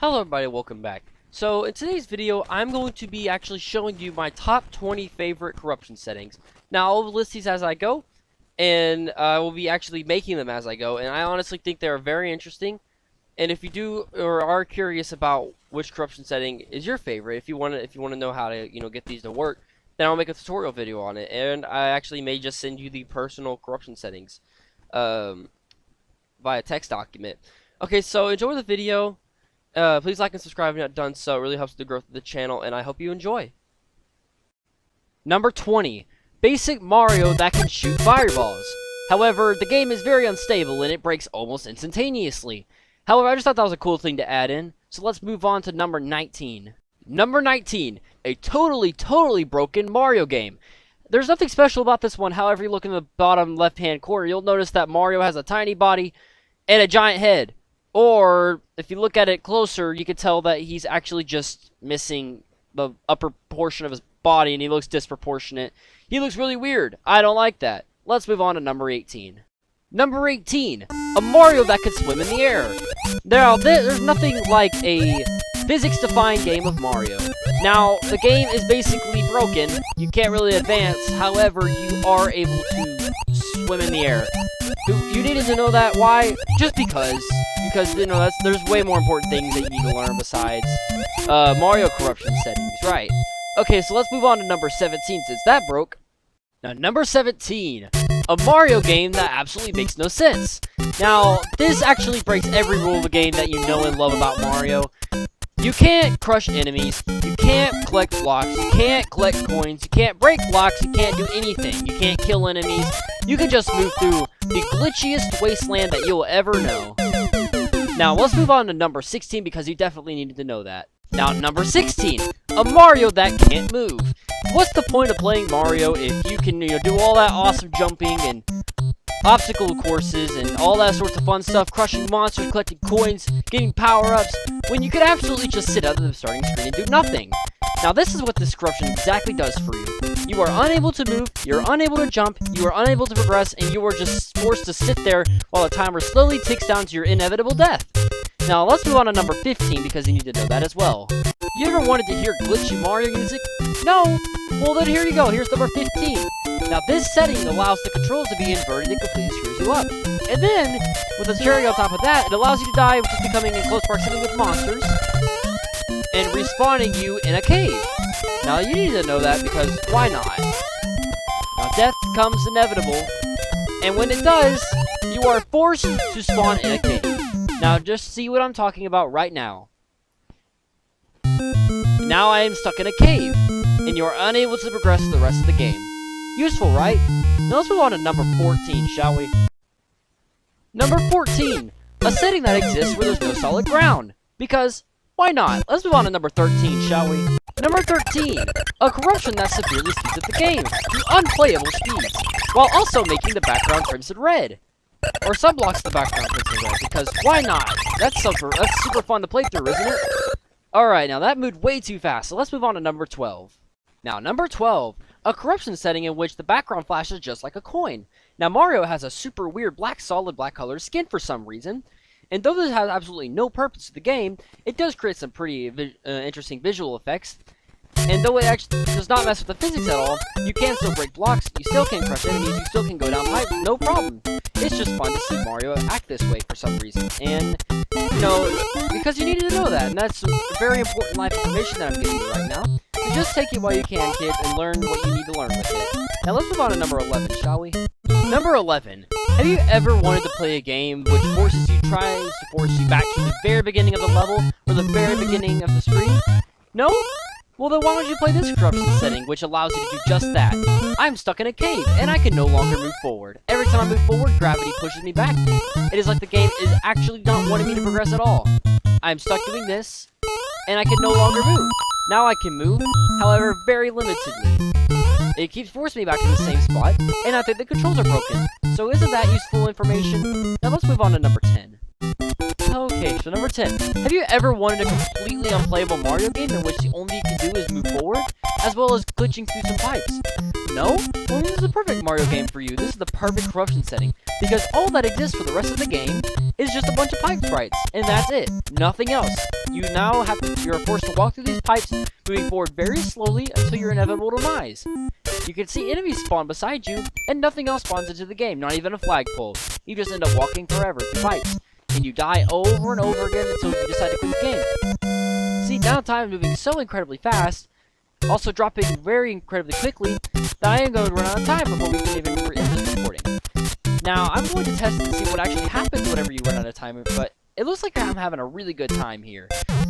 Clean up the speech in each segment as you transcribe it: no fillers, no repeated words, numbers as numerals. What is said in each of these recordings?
Hello everybody, welcome back. So in today's video, I'm going to be actually showing you my top 20 favorite corruption settings. Now I'll list these as I go, and I will be actually making them as I go, and I honestly think they are very interesting. And if you do or are curious about which corruption setting is your favorite, if you want to know how to get these to work, then I'll make a tutorial video on it, and I actually may just send you the personal corruption settings via text document. Okay, so enjoy the video. Please like and subscribe if you're not done so. It really helps with the growth of the channel, and I hope you enjoy. Number 20. Basic Mario that can shoot fireballs. However, the game is very unstable, and it breaks almost instantaneously. However, I just thought that was a cool thing to add in, so let's move on to number 19. Number 19. A totally broken Mario game. There's nothing special about this one. However, you look in the bottom left-hand corner, you'll notice that Mario has a tiny body and a giant head. Or, if you look at it closer, you can tell that he's actually just missing the upper portion of his body, and he looks disproportionate. He looks really weird. I don't like that. Let's move on to number 18. Number 18. A Mario that can swim in the air. Now, there's nothing like a physics-defying game of Mario. Now, the game is basically broken. You can't really advance. However, you are able to swim in the air. You needed to know that. Why? Just because there's way more important things that you need to learn besides Mario corruption settings, right? Okay, so let's move on to number 17 since that broke. Now, number 17, a Mario game that absolutely makes no sense. Now, this actually breaks every rule of the game that you know and love about Mario. You can't crush enemies, you can't collect blocks, you can't collect coins, you can't break blocks, you can't do anything, you can't kill enemies, you can just move through the glitchiest wasteland that you'll ever know. Now, let's move on to number 16 because you definitely needed to know that. Now, number 16, a Mario that can't move. What's the point of playing Mario if you can do all that awesome jumping and obstacle courses and all that sorts of fun stuff, crushing monsters, collecting coins, getting power-ups, when you could absolutely just sit at the starting screen and do nothing. Now, this is what this corruption exactly does for you. You are unable to move, you're unable to jump, you are unable to progress, and you are just forced to sit there while the timer slowly ticks down to your inevitable death. Now, let's move on to number 15 because you need to know that as well. You ever wanted to hear glitchy Mario music? No? Well, then here you go. Here's number 15. Now, this setting allows the controls to be inverted and completely screws you up. And then, with a cherry on top of that, it allows you to die, which is becoming in close proximity with monsters, and respawning you in a cave. Now, you need to know that because why not? Now, death comes inevitable, and when it does, you are forced to spawn in a cave. Now, just see what I'm talking about right now. Now I am stuck in a cave, and you are unable to progress the rest of the game. Useful, right? Now let's move on to number 14, shall we? Number 14, a setting that exists where there's no solid ground. Because, why not? Let's move on to number 13, shall we? Number 13, a corruption that severely speeds up the game to unplayable speeds, while also making the background crimson red. Or sunblocks the background crimson red, because why not? That's super fun to play through, isn't it? Alright, now that moved way too fast, so let's move on to number 12. Now, number 12, a corruption setting in which the background flashes just like a coin. Now, Mario has a super weird solid black colored skin for some reason, and though this has absolutely no purpose to the game, it does create some pretty interesting visual effects. And though it actually does not mess with the physics at all, you can still break blocks, you still can crush enemies, you still can go down pipes, no problem. It's just fun to see Mario act this way for some reason. And, because you needed to know that, and that's very important life information that I'm giving you right now. So just take it while you can, kids, and learn what you need to learn with it. Now let's move on to number 11, shall we? Number 11. Have you ever wanted to play a game which tries to force you back to the very beginning of the level, or the very beginning of the screen? No? Well, then why don't you play this corruption setting, which allows you to do just that? I'm stuck in a cave, and I can no longer move forward. Every time I move forward, gravity pushes me back. It is like the game is actually not wanting me to progress at all. I'm stuck doing this, and I can no longer move. Now I can move, however, very limitedly. It keeps forcing me back to the same spot, and I think the controls are broken. So isn't that useful information? Now let's move on to number 10. Okay, so number 10. Have you ever wanted a completely unplayable Mario game in which the only thing you can do is move forward, as well as glitching through some pipes? No? Well, this is the perfect Mario game for you. This is the perfect corruption setting, because all that exists for the rest of the game is just a bunch of pipe sprites, and that's it. Nothing else. you're forced to walk through these pipes, moving forward very slowly until your inevitable demise. You can see enemies spawn beside you, and nothing else spawns into the game, not even a flagpole. You just end up walking forever through pipes, and you die over and over again until you decide to quit the game. See, now time is moving so incredibly fast, also dropping very incredibly quickly, that I am going to run out of time before we can even end this recording. Now, I'm going to test and see what actually happens whenever you run out of time, but it looks like I'm having a really good time here.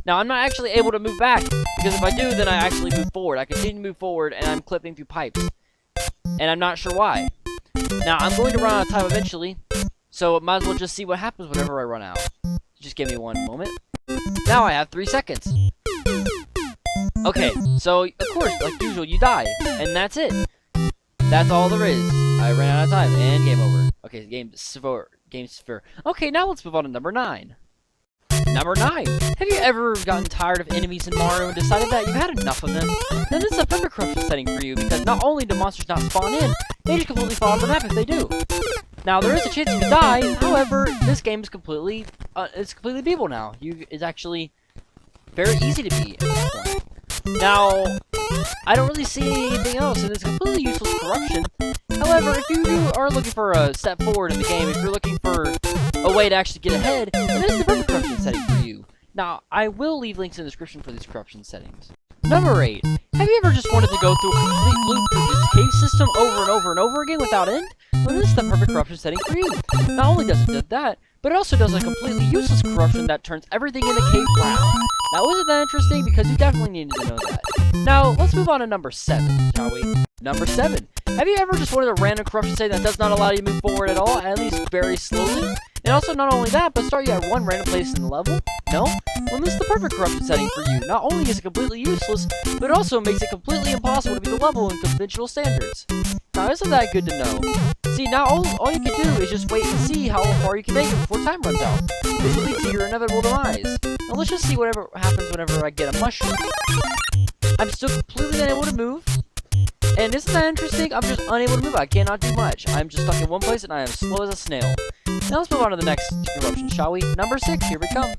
Now, I'm not actually able to move back, because if I do, then I actually move forward. I continue to move forward, and I'm clipping through pipes. And I'm not sure why. Now, I'm going to run out of time eventually, so might as well just see what happens whenever I run out. Just give me one moment. Now I have 3 seconds. Okay, so, of course, like usual, you die, and that's it. That's all there is. I ran out of time, and game over. Okay, game sphere. Okay, now let's move on to number 9. Number 9. Have you ever gotten tired of enemies in Mario and decided that you've had enough of them? Then this is a pepper corruption setting for you, because not only do monsters not spawn in, they just completely fall off the map if they do. Now, there is a chance you could die, however, this game is completely beatable now. It's actually very easy to beat at this point. Now, I don't really see anything else, and it's completely useless corruption. However, if you are looking for a step forward in the game, if you're looking for a way to actually get ahead, then this is the perfect corruption setting for you. Now, I will leave links in the description for these corruption settings. Number 8. Have you ever just wanted to go through a complete loop through this cave system over and over and over again without end? Well, this is the perfect corruption setting for you. Not only does it do that, but it also does a completely useless corruption that turns everything into cave brown. Now, isn't that interesting? Because you definitely needed to know that. Now, let's move on to number 7, shall we? Number 7. Have you ever just wanted a random corruption setting that does not allow you to move forward at all, at least very slowly? And also, not only that, but start you at one random place in the level? No? Well, this is the perfect corruption setting for you. Not only is it completely useless, but it also makes it completely impossible to beat the level in conventional standards. Now, isn't that good to know? See, now all you can do is just wait and see how far you can make it before time runs out. This will lead to your inevitable demise. Now, let's just see whatever happens whenever I get a mushroom. I'm still completely unable to move. And isn't that interesting? I'm just unable to move. I cannot do much. I'm just stuck in one place, and I am slow as a snail. Now let's move on to the next corruption, shall we? Number 6, here we come.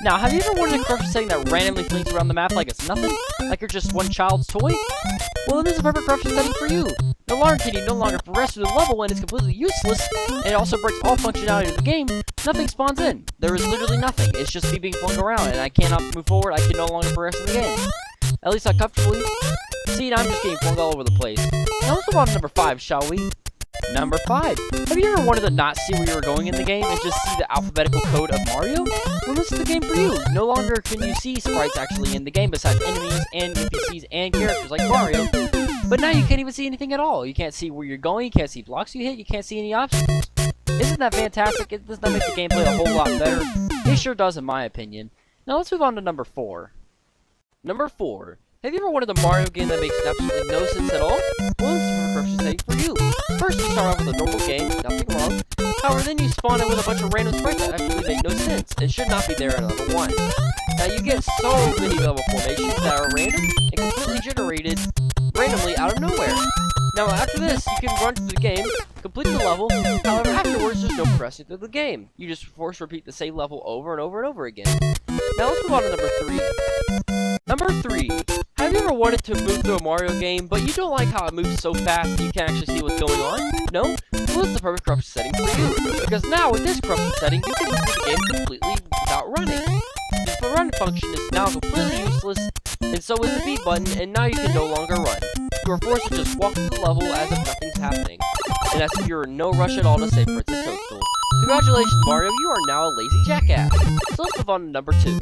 Now, have you ever wanted a corruption setting that randomly flings around the map like it's nothing? Like you're just one child's toy? Well, then this is a perfect corruption setting for you. No longer can you no longer progress through the level when it's completely useless, and it also breaks all functionality of the game. Nothing spawns in. There is literally nothing. It's just me being flung around, and I cannot move forward. I can no longer progress in the game. At least not comfortably. See, now I'm just getting flung all over the place. Now let's move on to number 5, shall we? Number 5. Have you ever wanted to not see where you were going in the game and just see the alphabetical code of Mario? Well, this is the game for you. No longer can you see sprites actually in the game besides enemies and NPCs and characters like Mario. But now you can't even see anything at all. You can't see where you're going, you can't see blocks you hit, you can't see any obstacles. Isn't that fantastic? Doesn't that make the gameplay a whole lot better? It sure does in my opinion. Now let's move on to number 4. Number 4. Have you ever wanted a Mario game that makes absolutely no sense at all? Well, this is a corruption setting for you. First, you start off with a normal game, nothing wrong. However, then you spawn in with a bunch of random sprites that actually make no sense. It should not be there at level 1. Now, you get so many level formations that are random and completely generated randomly out of nowhere. Now, after this, you can run through the game, complete the level. However, afterwards, there's no progressing through the game. You just force repeat the same level over and over and over again. Now, let's move on to number 3. Number 3. Have you ever wanted to move through a Mario game, but you don't like how it moves so fast that you can't actually see what's going on? No? Well, this is the perfect corruption setting for you. Because now, with this corruption setting, you can move through the game completely without running. The run function is now completely useless, and so is the B button, and now you can no longer run. You are forced to just walk through the level as if nothing's happening. And as if you're in no rush at all to save Princess Toadstool. Congratulations, Mario, you are now a lazy jackass. So let's move on to number 2.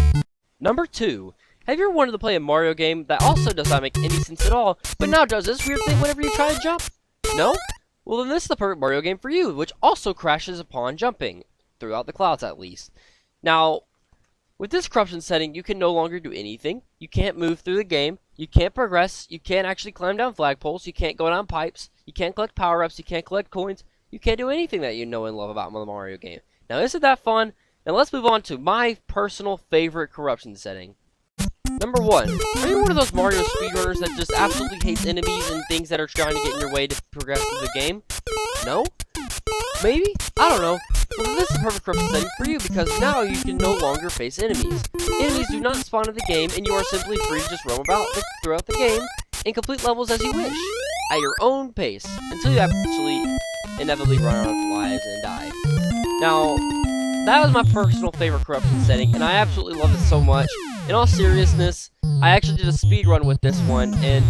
Number 2. Have you ever wanted to play a Mario game that also does not make any sense at all, but now does this weird thing whenever you try to jump? No? Well, then this is the perfect Mario game for you, which also crashes upon jumping. Throughout the clouds, at least. Now, with this corruption setting, you can no longer do anything. You can't move through the game. You can't progress. You can't actually climb down flagpoles. You can't go down pipes. You can't collect power-ups. You can't collect coins. You can't do anything that you know and love about the Mario game. Now, isn't that fun? Now, let's move on to my personal favorite corruption setting. Number 1. Are you one of those Mario speedrunners that just absolutely hates enemies and things that are trying to get in your way to progress through the game? No? Maybe? I don't know. Well, this is a perfect corruption setting for you because now you can no longer face enemies. Enemies do not spawn in the game, and you are simply free to just roam about throughout the game and complete levels as you wish, at your own pace, until you actually inevitably run out of lives and die. Now, that was my personal favorite corruption setting, and I absolutely love it so much. In all seriousness, I actually did a speed run with this one, and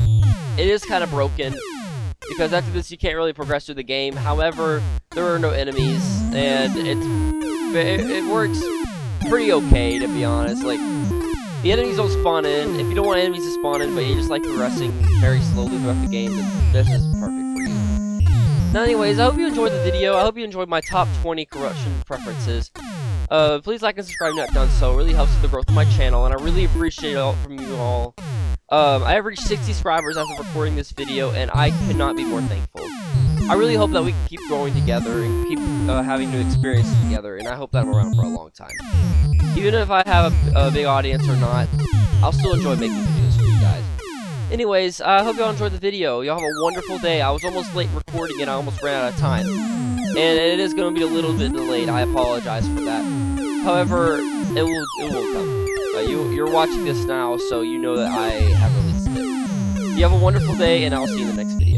it is kind of broken, because after this you can't really progress through the game. However, there are no enemies, and it works pretty okay, to be honest. Like, the enemies don't spawn in. If you don't want enemies to spawn in, but you just like progressing very slowly throughout the game, then this is perfect for you. Now anyways, I hope you enjoyed the video. I hope you enjoyed my top 20 corruption preferences. Please like and subscribe if you've not done so. It really helps with the growth of my channel, and I really appreciate it from you all. I have reached 60 subscribers as of recording this video, and I could not be more thankful. I really hope that we can keep growing together and keep having new experiences together, and I hope that I'm around for a long time. Even if I have a big audience or not, I'll still enjoy making videos for you guys. Anyways, I hope y'all enjoyed the video. Y'all have a wonderful day. I was almost late recording it. I almost ran out of time. And it is going to be a little bit delayed. I apologize for that. However, it will come. You're watching this now, so you know that I have released it. You have a wonderful day, and I'll see you in the next video.